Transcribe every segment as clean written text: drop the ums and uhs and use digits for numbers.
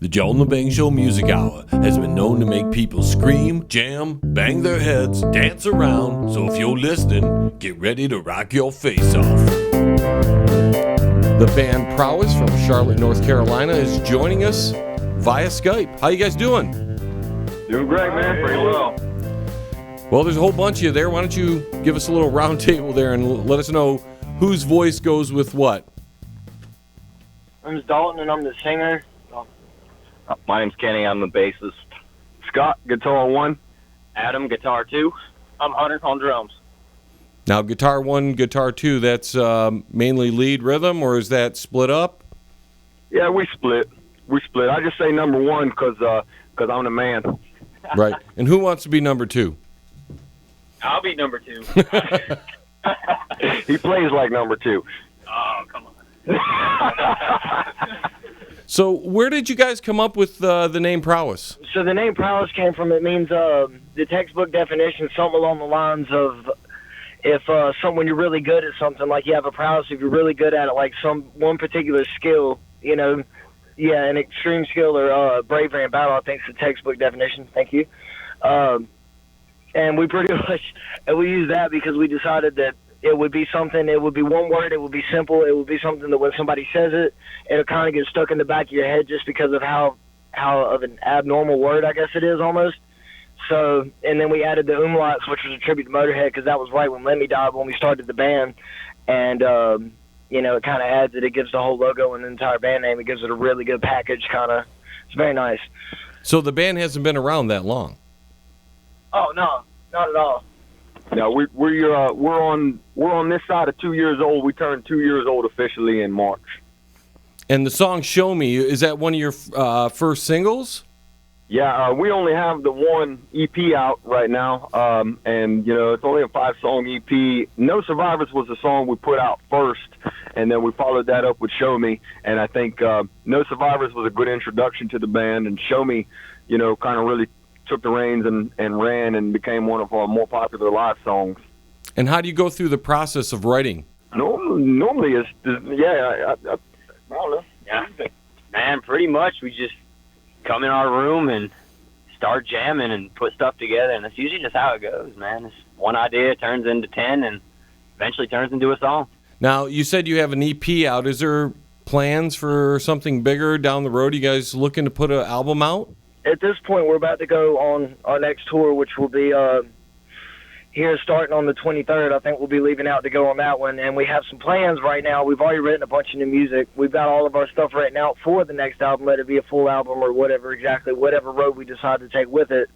The Joe and the Bang Show Music Hour has been known to make people scream, jam, bang their heads, dance around. So if you're listening, get ready to rock your face off. The band Prowess from Charlotte, North Carolina is joining us via Skype. How you guys doing? Doing great, man. Pretty well. Well, there's a whole bunch of you there. Why don't you give us a little round table there and let us know whose voice goes with what? My name's Dalton, and I'm the singer. My name's Kenny. I'm the bassist. Scott, guitar 1. Adam, guitar 2. I'm Hunter on drums. Now, guitar 1, guitar 2, that's mainly lead rhythm, or is that split up? Yeah, we split. I just say number 1 because I'm the man. Right. And who wants to be number 2? I'll be number 2. He plays like number 2. Oh, come on. So where did you guys come up with the name Prowess? So the name Prowess came from, it means the textbook definition, something along the lines of if when you're really good at something, like you have a prowess, if you're really good at it, like one particular skill, an extreme skill or bravery in battle, I think is the textbook definition. Thank you. And we pretty much, we use that because we decided that it would be something, it would be one word, it would be simple, it would be something that when somebody says it, it'll kind of get stuck in the back of your head just because of how of an abnormal word, I guess it is almost. So, and then we added the umlauts, which was a tribute to Motorhead, because that was right when Lemmy died when we started the band. And, it kind of adds it. It gives the whole logo and the entire band name. It gives it a really good package, kind of. It's very nice. So the band hasn't been around that long? Oh, no, not at all. No, we're on this side of 2 years old. We turned 2 years old officially in March. And the song "Show Me," is that one of your first singles? Yeah, we only have the one EP out right now, and it's only a 5-song EP. No Survivors was the song we put out first, and then we followed that up with "Show Me." And I think No Survivors was a good introduction to the band, and "Show Me," kind of really took the reins and ran and became one of our more popular live songs. And how do you go through the process of writing? Normally, I don't know. Yeah, man, pretty much we just come in our room and start jamming and put stuff together, and that's usually just how it goes, man. It's one idea turns into 10 and eventually turns into a song. Now, you said you have an EP out. Is there plans for something bigger down the road? You guys looking to put an album out? At this point, we're about to go on our next tour, which will be here starting on the 23rd. I think we'll be leaving out to go on that one, and we have some plans right now. We've already written a bunch of new music. We've got all of our stuff written out for the next album, let it be a full album or whatever road we decide to take with it.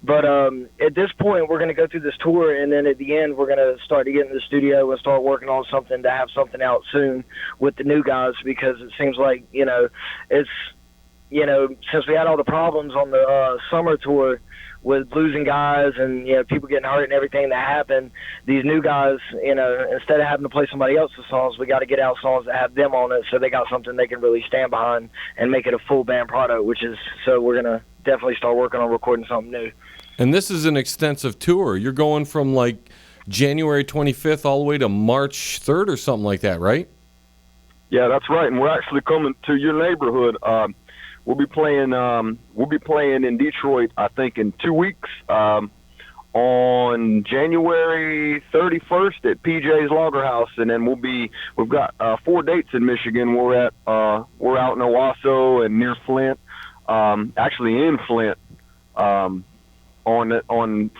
But at this point, we're going to go through this tour, and then at the end, we're going to start to get in the studio and start working on something to have something out soon with the new guys, because it seems like, it's... since we had all the problems on the summer tour with losing guys and, people getting hurt and everything that happened, these new guys, instead of having to play somebody else's songs, we got to get out songs that have them on it so they got something they can really stand behind and make it a full band product, so we're going to definitely start working on recording something new. And this is an extensive tour. You're going from, January 25th all the way to March 3rd or something like that, right? Yeah, that's right, and we're actually coming to your neighborhood. We'll be playing in Detroit, I think, in 2 weeks. On January 31st at PJ's Lager House, and then we've got 4 dates in Michigan. We're out in Owasso and near Flint, actually in Flint, on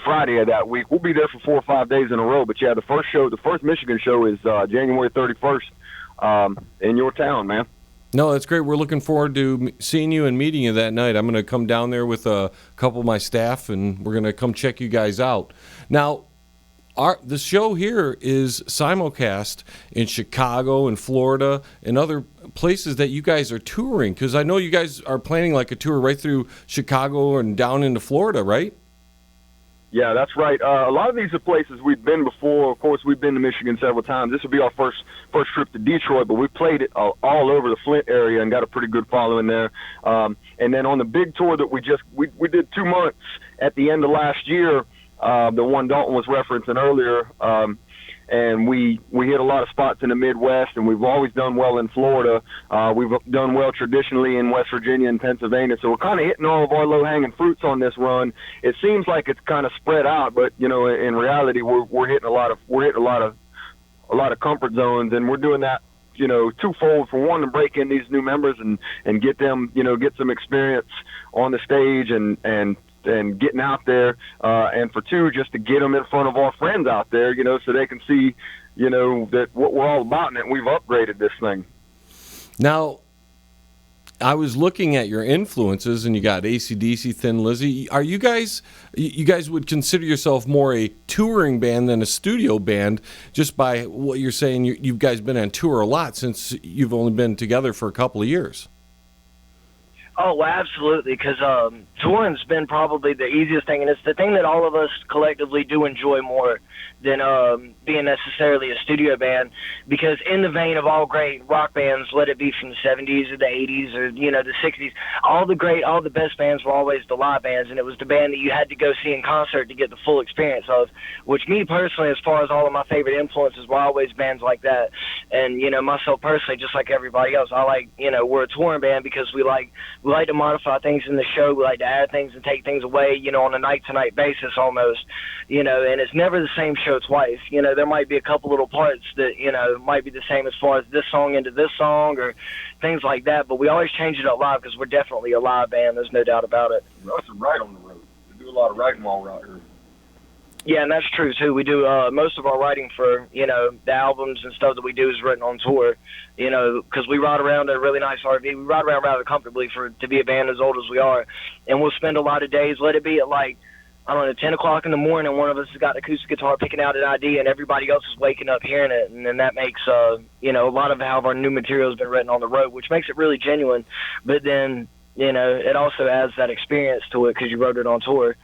Friday of that week. We'll be there for 4 or 5 days in a row. But yeah, the first Michigan show is January 31st in your town, man. No, that's great. We're looking forward to seeing you and meeting you that night. I'm going to come down there with a couple of my staff, and we're going to come check you guys out. Now, the show here is simulcast in Chicago and Florida and other places that you guys are touring, because I know you guys are planning a tour right through Chicago and down into Florida, right? Yeah, that's right. A lot of these are places we've been before. Of course, we've been to Michigan several times. This will be our first trip to Detroit, but we played it all over the Flint area and got a pretty good following there. And then on the big tour that we did 2 months at the end of last year, the one Dalton was referencing earlier, and we hit a lot of spots in the Midwest, and we've always done well in Florida. We've done well traditionally in West Virginia and Pennsylvania, so we're kind of hitting all of our low-hanging fruits on this run. It seems like it's kind of spread out, but in reality, we're hitting a lot of comfort zones, and we're doing that twofold. For one, to break in these new members and get them, get some experience on the stage and getting out there, and for two, just to get them in front of our friends out there, so they can see, that what we're all about, and we've upgraded this thing. Now, I was looking at your influences, and you got AC/DC, Thin Lizzy. Are you guys would consider yourself more a touring band than a studio band, just by what you're saying? You guys been on tour a lot since you've only been together for a couple of years. Oh, well, absolutely, because touring's been probably the easiest thing, and it's the thing that all of us collectively do enjoy more than being necessarily a studio band, because in the vein of all great rock bands, let it be from the 70s or the 80s or, the 60s, all the best bands were always the live bands, and it was the band that you had to go see in concert to get the full experience of, which me personally, as far as all of my favorite influences, were always bands like that. And, myself personally, just like everybody else, I like, we're a touring band because we like to modify things in the show. We like to add things and take things away, on a night-to-night basis almost, and it's never the same show twice. There might be a couple little parts that, might be the same as far as this song into this song or things like that, but we always change it up live because we're definitely a live band. There's no doubt about it. We also write on the road. We do a lot of writing while we're out here. Yeah, and that's true, too. We do most of our writing for, the albums and stuff that we do is written on tour, because we ride around a really nice RV. We ride around rather comfortably to be a band as old as we are, and we'll spend a lot of days, let it be at 10 o'clock in the morning, one of us has got an acoustic guitar picking out an ID, and everybody else is waking up hearing it, and then that makes, a lot of how our new material has been written on the road, which makes it really genuine, but then, it also adds that experience to it because you wrote it on tour.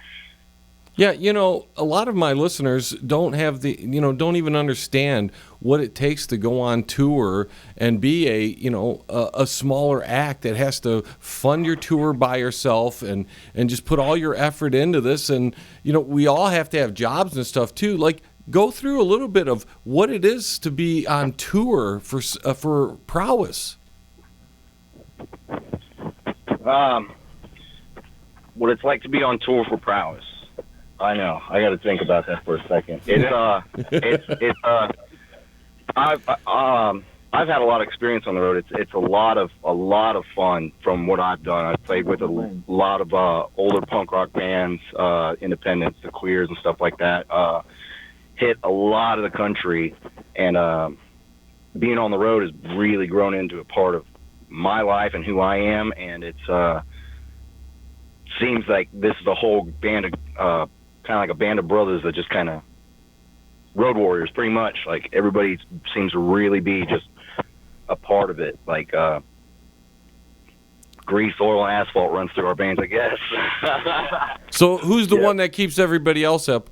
Yeah, a lot of my listeners don't have don't even understand what it takes to go on tour and be a smaller act that has to fund your tour by yourself and just put all your effort into this. And, we all have to have jobs and stuff too. Like, go through a little bit of what it is to be on tour for Prowess. What it's like to be on tour for Prowess. I know. I got to think about that for a second. I've had a lot of experience on the road. It's a lot of fun from what I've done. I've played with a lot of older punk rock bands, independents, the Queers and stuff like that. Hit a lot of the country, and being on the road has really grown into a part of my life and who I am. And it's seems like this is a whole band of kind of like a band of brothers that just kind of road warriors, pretty much. Like, everybody seems to really be just a part of it. Like, grease, oil, and asphalt runs through our bands, I guess. So who's the one that keeps everybody else up?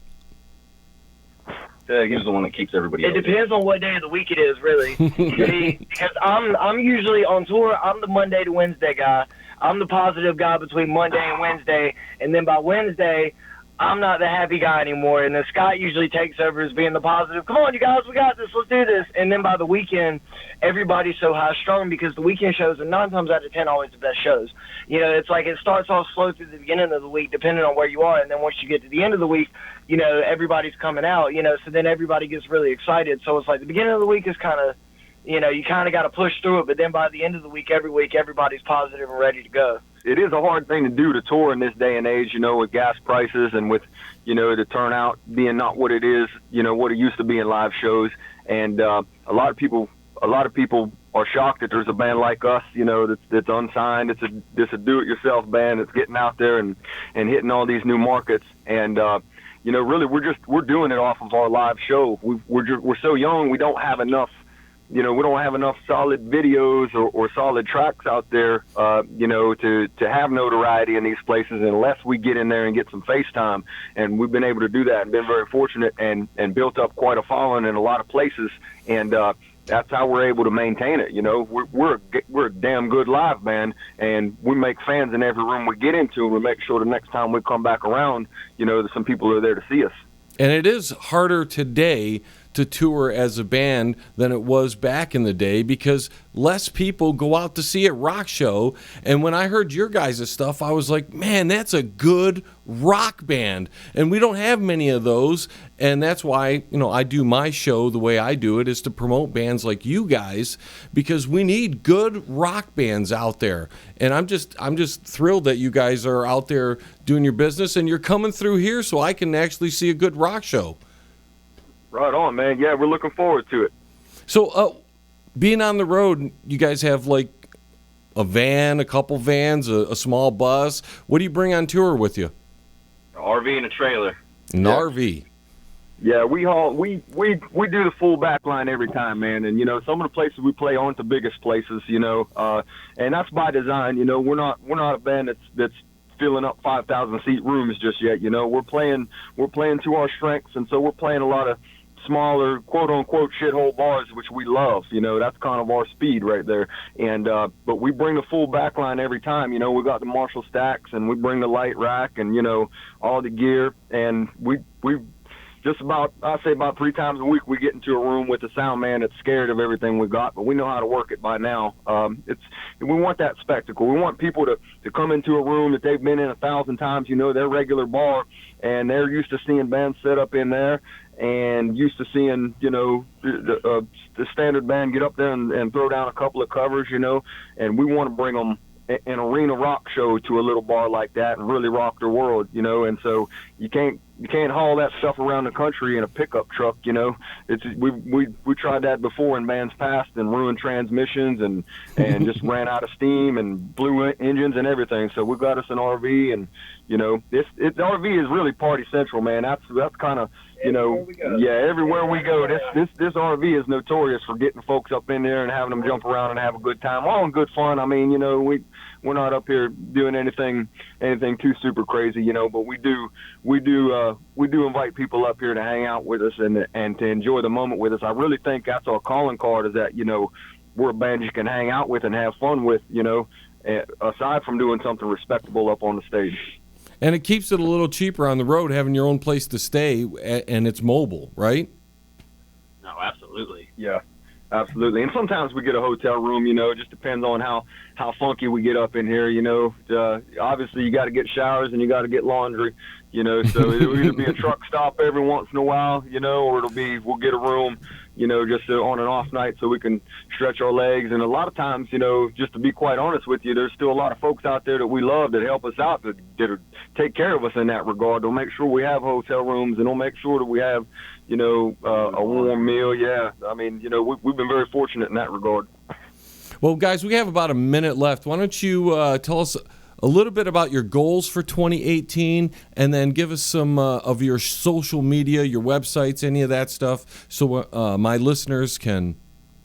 He's the one that keeps everybody else. It depends on what day of the week it is, really. Because I'm usually on tour. I'm the Monday to Wednesday guy. I'm the positive guy between Monday and Wednesday, and then by Wednesday, I'm not the happy guy anymore, and then Scott usually takes over as being the positive. Come on, you guys, we got this. Let's do this. And then by the weekend, everybody's so high-strung because the weekend shows are 9 times out of 10 always the best shows. It's like it starts off slow through the beginning of the week, depending on where you are, and then once you get to the end of the week, everybody's coming out, so then everybody gets really excited. So it's like the beginning of the week is kind of, you kind of got to push through it, but then by the end of the week, every week, everybody's positive and ready to go. It is a hard thing to do to tour in this day and age, with gas prices and with, the turnout being not what it is, what it used to be in live shows. And a lot of people are shocked that there's a band like us, that's unsigned. It's a do-it-yourself band that's getting out there and hitting all these new markets. And really we're doing it off of our live show. We're so young, we don't have enough. We don't have enough solid videos or solid tracks out there, to have notoriety in these places unless we get in there and get some face time. And we've been able to do that and been very fortunate and built up quite a following in a lot of places. And that's how we're able to maintain it. We're a damn good live band, and we make fans in every room we get into. And we make sure the next time we come back around, that some people are there to see us. And it is harder today to tour as a band than it was back in the day because less people go out to see a rock show. And when I heard your guys' stuff, I was like, man, that's a good rock band. And we don't have many of those. And that's why, I do my show the way I do it, is to promote bands like you guys, because we need good rock bands out there. And I'm just thrilled that you guys are out there doing your business and you're coming through here so I can actually see a good rock show. Right on, man. Yeah, we're looking forward to it. So, being on the road, you guys have like a van, a couple vans, a small bus. What do you bring on tour with you? An RV and a trailer. An RV. Yeah, we do the full back line every time, man. And some of the places we play aren't the biggest places, and that's by design. We're not a band that's filling up 5,000 seat rooms just yet. We're playing to our strengths, and so we're playing a lot of smaller, quote unquote, shithole bars, which we love. That's kind of our speed right there. And but we bring the full back line every time. We got the Marshall stacks, and we bring the light rack, and all the gear, and we just about 3 times a week we get into a room with a sound man that's scared of everything we got, but we know how to work it by now. We want that spectacle. We want people to come into a room that they've been in 1,000 times, their regular bar, and they're used to seeing bands set up in there and used to seeing, the standard band get up there and throw down a couple of covers, and we want to bring them an arena rock show to a little bar like that and really rock their world, and so you can't haul that stuff around the country in a pickup truck, we tried that before in bands past and ruined transmissions and just ran out of steam and blew engines and everything. So we got us an RV, and the RV is really party central, man. That's kind of everywhere we go. This RV is notorious for getting folks up in there and having them jump around and have a good time, all in good fun. I mean, we're not up here doing anything too super crazy, but we do invite people up here to hang out with us and to enjoy the moment with us. I really think that's our calling card, is that we're a band you can hang out with and have fun with, aside from doing something respectable up on the stage. And it keeps it a little cheaper on the road having your own place to stay, and it's mobile, right? No, absolutely. Yeah, absolutely. And sometimes we get a hotel room, it just depends on how funky we get up in here, obviously you got to get showers and you got to get laundry, so it'll either be a truck stop every once in a while, or we'll get a room, just on an off night so we can stretch our legs. And a lot of times, just to be quite honest with you, there's still a lot of folks out there that we love that help us out, that take care of us in that regard. They'll make sure we have hotel rooms, and they'll make sure that we have, a warm meal. Yeah. I mean, we've been very fortunate in that regard. Well, guys, we have about a minute left. Why don't you tell us a little bit about your goals for 2018, and then give us some of your social media, your websites, any of that stuff, so my listeners can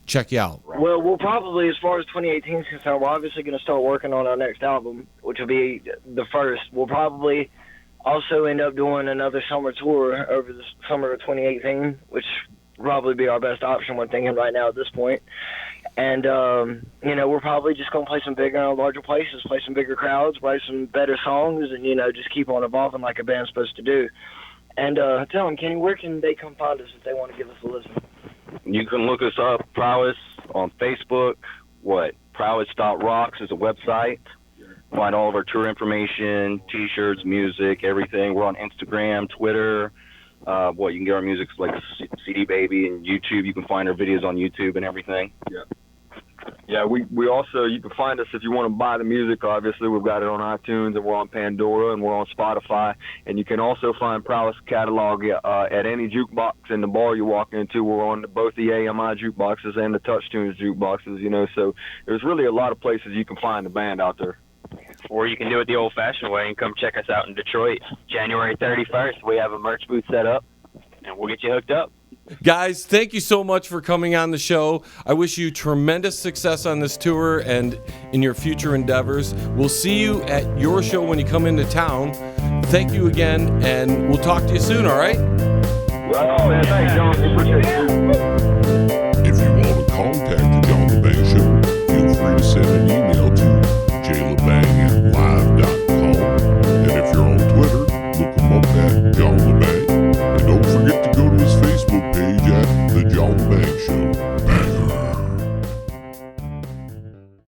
check you out. Well, we'll probably, as far as 2018 is concerned, we're obviously going to start working on our next album, which will be the first. We'll probably also end up doing another summer tour over the summer of 2018, which will probably be our best option, we're thinking right now at this point. And, we're probably just going to play some bigger and larger places, play some bigger crowds, write some better songs, and, just keep on evolving like a band's supposed to do. And tell them, Kenny, where can they come find us if they want to give us a listen? You can look us up, Prowess, on Facebook. Prowess.rocks is a website. Find all of our tour information, T-shirts, music, everything. We're on Instagram, Twitter. You can get our music like CD Baby and YouTube. You can find our videos on YouTube and everything. Yeah. Yeah, we also, you can find us if you want to buy the music. Obviously, we've got it on iTunes, and we're on Pandora, and we're on Spotify. And you can also find Prowess catalog at any jukebox in the bar you walk into. We're on both the AMI jukeboxes and the TouchTunes jukeboxes, so there's really a lot of places you can find the band out there. Or you can do it the old-fashioned way and come check us out in Detroit. January 31st, we have a merch booth set up, and we'll get you hooked up. Guys, thank you so much for coming on the show. I wish you tremendous success on this tour and in your future endeavors. We'll see you at your show when you come into town. Thank you again, and we'll talk to you soon, all right? Well, man, thanks, John. Appreciate you. If you want to contact the John the Bank Show, feel free to send an email